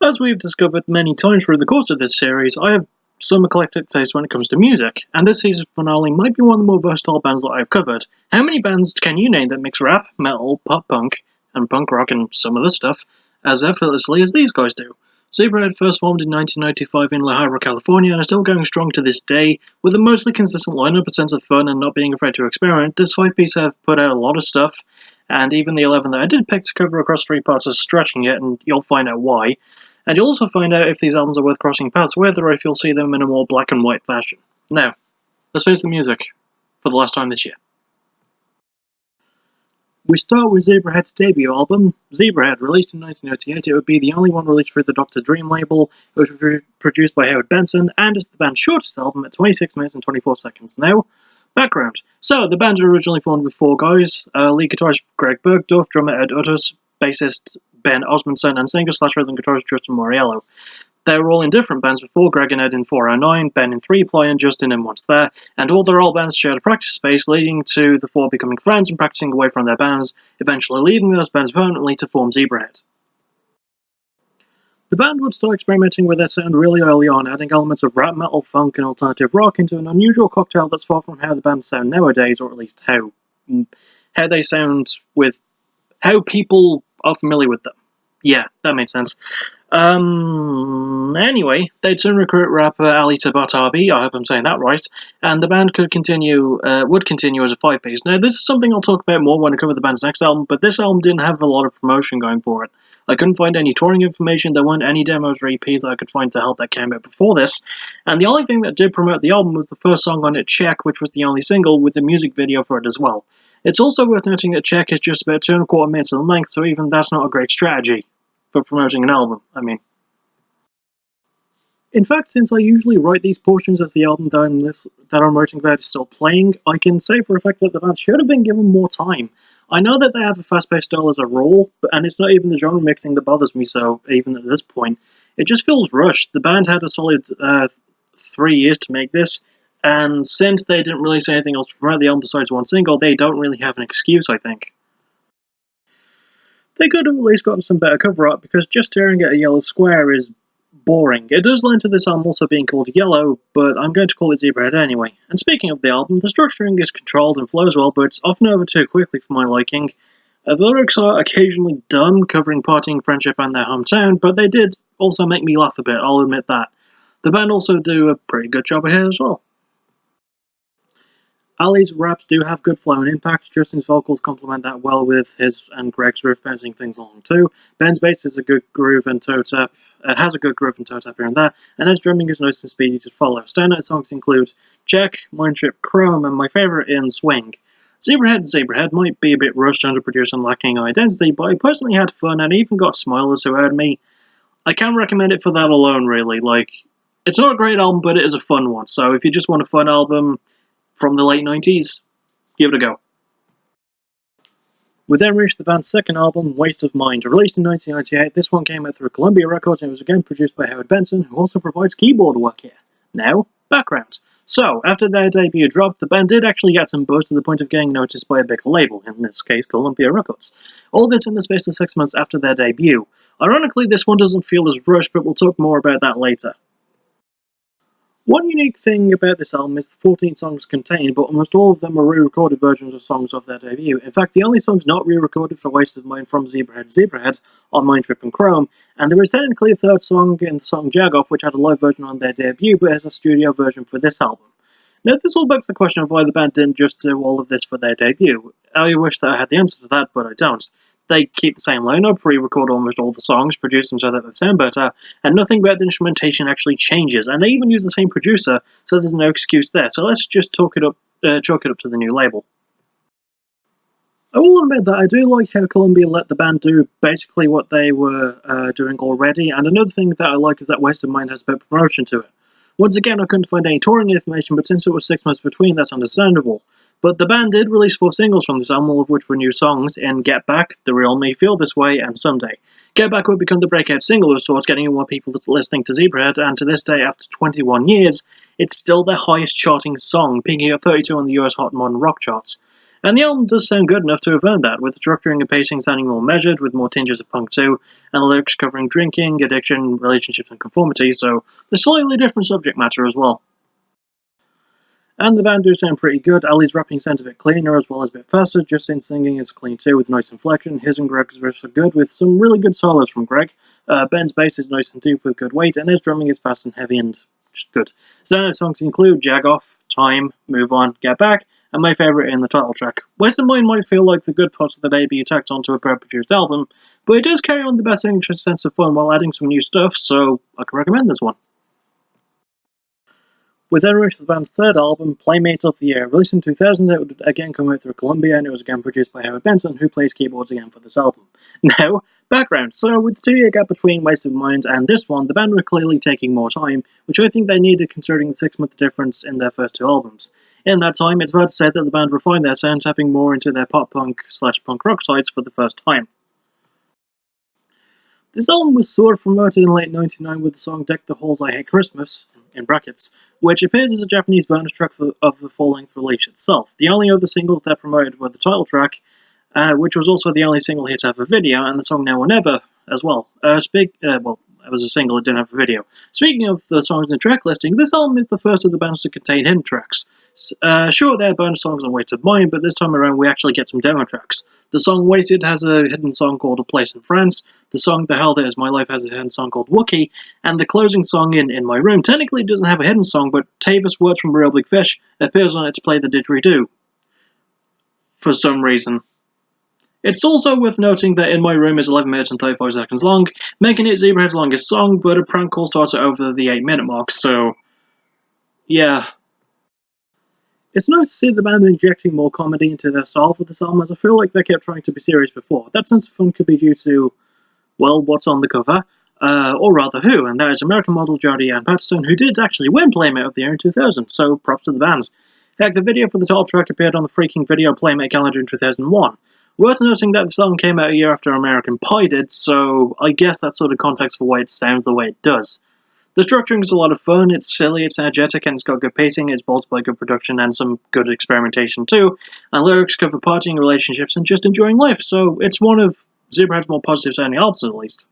As we've discovered many times through the course of this series, I have some eclectic taste when it comes to music, and this season finale might be one of the more versatile bands that I've covered. How many bands can you name that mix rap, metal, pop punk, and punk rock and some other stuff as effortlessly as these guys do? Zebrahead first formed in 1995 in La Habra, California, and are still going strong to this day, with a mostly consistent lineup, a sense of fun, and not being afraid to experiment. This 5-piece have put out a lot of stuff, and even the 11 that I did pick to cover across 3 parts is stretching it, and you'll find out why. And you'll also find out if these albums are worth crossing paths with, or if you'll see them in a more black and white fashion. Now, let's face the music for the last time this year. We start with Zebrahead's debut album, Zebrahead, released in 1998. It would be the only one released through the Dr. Dream label. It was produced by Howard Benson, and it's the band's shortest album at 26 minutes and 24 seconds. Now, background. So, the band originally formed with 4 guys, lead guitarist Greg Bergdorf, drummer Ed Utters, bassist Ben Osmondson, and singer-slash-rhythm guitarist Justin Moriello. They were all in different bands before, Greg and Ed in 409, Ben in 3-Ply, and Justin in Once There, and all their old bands shared a practice space, leading to the 4 becoming friends and practicing away from their bands, eventually leaving those bands permanently to form Zebrahead. The band would start experimenting with their sound really early on, adding elements of rap, metal, funk, and alternative rock into an unusual cocktail that's far from how the bands sound nowadays, or at least how they sound with how people are familiar with them. Yeah, that makes sense. Anyway, they'd soon recruit rapper Ali Tabatabi, I hope I'm saying that right, and the band would continue as a 5-piece. Now, this is something I'll talk about more when I cover the band's next album, but this album didn't have a lot of promotion going for it. I couldn't find any touring information, there weren't any demos or EPs that I could find to help that came out before this, and the only thing that did promote the album was the first song on it, Check, which was the only single, with the music video for it as well. It's also worth noting that Check is just about 2.25 minutes in length, so even that's not a great strategy for promoting an album, I mean. In fact, since I usually write these portions as the album that I'm writing about is still playing, I can say for a fact that the band should have been given more time. I know that they have a fast-paced style as a rule, and it's not even the genre mixing that bothers me so, even at this point. It just feels rushed. The band had a solid 3 years to make this, and since they didn't release anything else to promote the album besides one single, they don't really have an excuse, I think. They could have at least gotten some better cover art, because just staring at a yellow square is boring. It does lend to this album also being called Yellow, but I'm going to call it Zebrahead anyway. And speaking of the album, the structuring is controlled and flows well, but it's often over too quickly for my liking. The lyrics are occasionally dumb, covering partying, friendship, and their hometown, but they did also make me laugh a bit, I'll admit that. The band also do a pretty good job here as well. Ali's raps do have good flow and impact. Justin's vocals complement that well with his and Greg's riff bouncing things along too. Ben's bass has a good groove and toe tap here and there, and his drumming is nice and speedy to follow. Standout songs include Check, Mindtrip, Chrome, and my favourite in Swing. Zebrahead might be a bit rushed, underproduced, and lacking identity, but I personally had fun and even got smilers who heard me. I can recommend it for that alone, really. It's not a great album, but it is a fun one, so if you just want a fun album from the late 90s, give it a go. We then reached the band's second album, Waste of Mind. Released in 1998, this one came out through Columbia Records and it was again produced by Howard Benson, who also provides keyboard work here. Now, background. So, after their debut dropped, the band did actually get some buzz to the point of getting noticed by a big label, in this case Columbia Records. All this in the space of 6 months after their debut. Ironically, this one doesn't feel as rushed, but we'll talk more about that later. One unique thing about this album is the 14 songs contained, but almost all of them are re-recorded versions of songs of their debut. In fact, the only songs not re-recorded for Waste of Mind from Zebrahead are Mindtrip and Chrome, and there is technically a third song in the song Jagoff, which had a live version on their debut, but has a studio version for this album. Now, this all begs the question of why the band didn't just do all of this for their debut. I wish that I had the answer to that, but I don't. They keep the same lineup, re-record almost all the songs, produce them so that they sound better, and nothing about the instrumentation actually changes, and they even use the same producer, so there's no excuse there. So let's just chalk it up to the new label. I will admit that I do like how Columbia let the band do basically what they were doing already, and another thing that I like is that Waste of Mind has a bit of promotion to it. Once again, I couldn't find any touring information, but since it was 6 months between, that's understandable. But the band did release 4 singles from this album, all of which were new songs in Get Back, The Real Me, Feel This Way, and Someday. Get Back would become the breakout single of sorts, getting more people listening to Zebrahead, and to this day, after 21 years, it's still their highest charting song, peaking at 32 on the US Hot Modern Rock charts. And the album does sound good enough to have earned that, with the structuring and pacing sounding more measured, with more tinges of punk too, and the lyrics covering drinking, addiction, relationships and conformity, so there's slightly different subject matter as well. And the band do sound pretty good. Ali's rapping sounds a bit cleaner as well as a bit faster. Justin's singing is clean too with nice inflection. His and Greg's riffs are good with some really good solos from Greg. Ben's bass is nice and deep with good weight, and his drumming is fast and heavy and just good. Standout songs include Jag Off, Time, Move On, Get Back, and my favourite in the title track. Waste of Mind might feel like the good parts of the debut tacked onto a pre-produced album, but it does carry on the best interest sense of fun while adding some new stuff, so I can recommend this one. We then reached the band's third album, Playmate of the Year. Released in 2000, it would again come out through Columbia, and it was again produced by Howard Benson, who plays keyboards again for this album. Now, background. So, with the 2-year gap between Waste of Mind and this one, the band were clearly taking more time, which I think they needed considering the 6-month difference in their first 2 albums. In that time, it's fair to say that the band refined their sound, tapping more into their pop-punk/punk rock sides for the first time. This album was sort of promoted in late '99 with the song Deck the Halls I Hate Christmas, in brackets, which appears as a Japanese bonus track of the full-length release itself. The only other singles that promoted were the title track, which was also the only single hit to have a video, and the song Now or Never as well. Well, it was a single, it didn't have a video. Speaking of the songs in the track listing, this album is the first of the bands to contain hidden tracks. Sure, there are bonus songs on Waste of Mind, but this time around we actually get some demo tracks. The song Wasted has a hidden song called A Place in France, the song The Hell That Is My Life has a hidden song called Wookie, and the closing song In My Room technically doesn't have a hidden song, but Tavis Words from Real Big Fish appears on it to play the didgeridoo. For some reason. It's also worth noting that In My Room is 11 minutes and 35 seconds long, making it Zebrahead's longest song, but a prank call starts over the 8-minute mark, so yeah. It's nice to see the band injecting more comedy into their style for this album, as I feel like they kept trying to be serious before. That sense of fun could be due to, well, what's on the cover, or rather who, and that is American model Jodie Ann Patterson, who did actually win Playmate of the Year in 2000, so props to the bands. Heck, the video for the title track appeared on the freaking Video Playmate calendar in 2001. Worth noting that the song came out a year after American Pie did, so I guess that's sort of context for why it sounds the way it does. The structuring is a lot of fun, it's silly, it's energetic, and it's got good pacing, it's bolstered by good production and some good experimentation too, and lyrics cover partying, relationships, and just enjoying life, so it's one of Zebrahead's more positive sounding albums at least.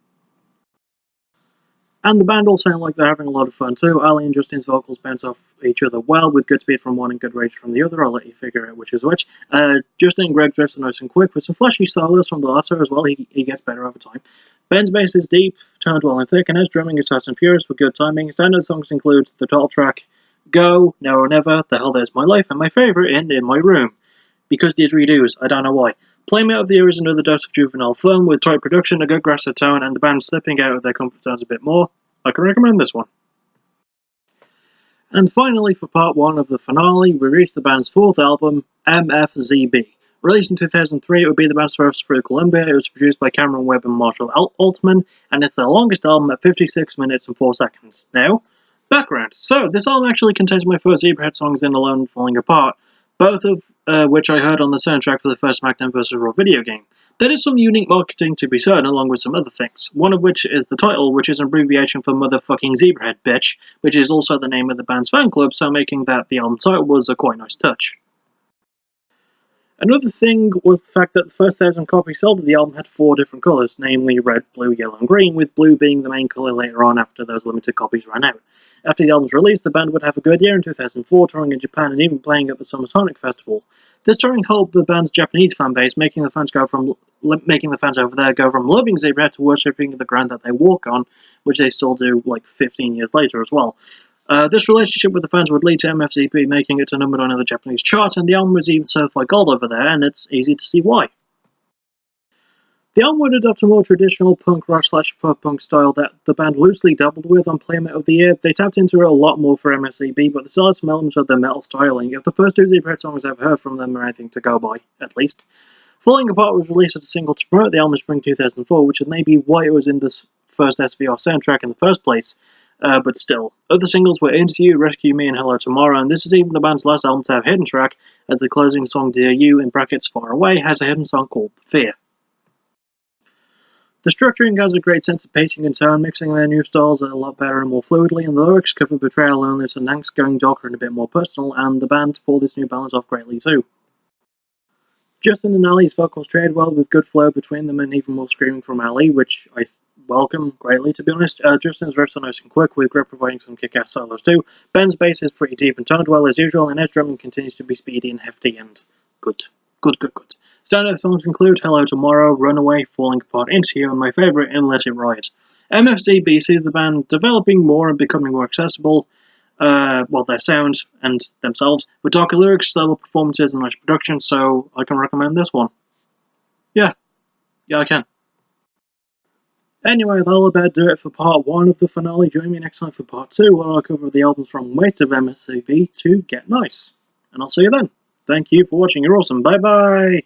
And the band all sound like they're having a lot of fun too. Ali and Justin's vocals bounce off each other well, with good speed from one and good range from the other. I'll let you figure out which is which. Justin and Greg drifts are nice and quick, with some flashy solos from the latter as well. He gets better over time. Ben's bass is deep, toned well and thick, and his drumming is fast and furious with good timing. Standard songs include the title track, Go, Now or Never, The Hell There's My Life, and my favourite, In My Room. Because didgeridoos, I don't know why. Playmate of the Year is another dose of juvenile fun, with tight production, a good grasp of tone, and the band slipping out of their comfort zones a bit more. I can recommend this one. And finally, for part 1 of the finale, we reach the band's 4th album, MFZB. Released in 2003, it would be the band's first through Columbia. It was produced by Cameron Webb and Marshall Altman, and it's their longest album at 56 minutes and 4 seconds. Now, background. So, this album actually contains my first Zebrahead songs in Alone Falling Apart, both of which I heard on the soundtrack for the first SmackDown vs. Raw video game. There is some unique marketing to be certain, along with some other things. One of which is the title, which is an abbreviation for Motherfucking Zebrahead Bitch, which is also the name of the band's fan club, so making that the album title was a quite nice touch. Another thing was the fact that the first 1,000 copies sold of the album had 4 different colours, namely red, blue, yellow and green, with blue being the main colour later on after those limited copies ran out. After the album's release, the band would have a good year in 2004, touring in Japan and even playing at the Summer Sonic Festival. This touring helped the band's Japanese fanbase, making the fans over there go from loving Zebrahead to worshipping the ground that they walk on, which they still do like 15 years later as well. This relationship with the fans would lead to MFZB making it to number 9 on the Japanese chart, and the album was even certified gold over there, and it's easy to see why. The album would adopt a more traditional punk rock/pop punk style that the band loosely dabbled with on Playmate of the Year. They tapped into it a lot more for MFZB, but the still had some elements of their metal styling. If the first 2 Zebrahead songs I've heard from them are anything to go by, at least. Falling Apart was released as a single to promote the album in spring 2004, which is maybe why it was in this first SVR soundtrack in the first place. But still, other singles were Into You, Rescue Me, and Hello Tomorrow, and this is even the band's last album to have a hidden track, as the closing song Dear You, in brackets Far Away, has a hidden song called Fear. The structuring has a great sense of pacing and tone, mixing their new styles a lot better and more fluidly, and the lyrics cover betrayal, loneliness, and angst, going darker and a bit more personal, and the band pulled this new balance off greatly too. Justin and Ali's vocals trade well with good flow between them and even more screaming from Ali, which I welcome greatly, to be honest. Justin's verse are nice and quick, with Grip providing some kick-ass solos too. Ben's bass is pretty deep and toned well as usual, and his drumming continues to be speedy and hefty and good. Good. Standout songs include Hello Tomorrow, Runaway, Falling Apart, Into You, and my favourite, In Let It Ride. MFZB sees the band developing more and becoming more accessible, their sound and themselves, with darker lyrics, stellar performances, and nice production, so I can recommend this one. Yeah, I can. Anyway, that'll about do it for part 1 of the finale. Join me next time for part 2, where I'll cover the albums from Waste of MFZB to Get Nice. And I'll see you then. Thank you for watching, you're awesome, bye bye!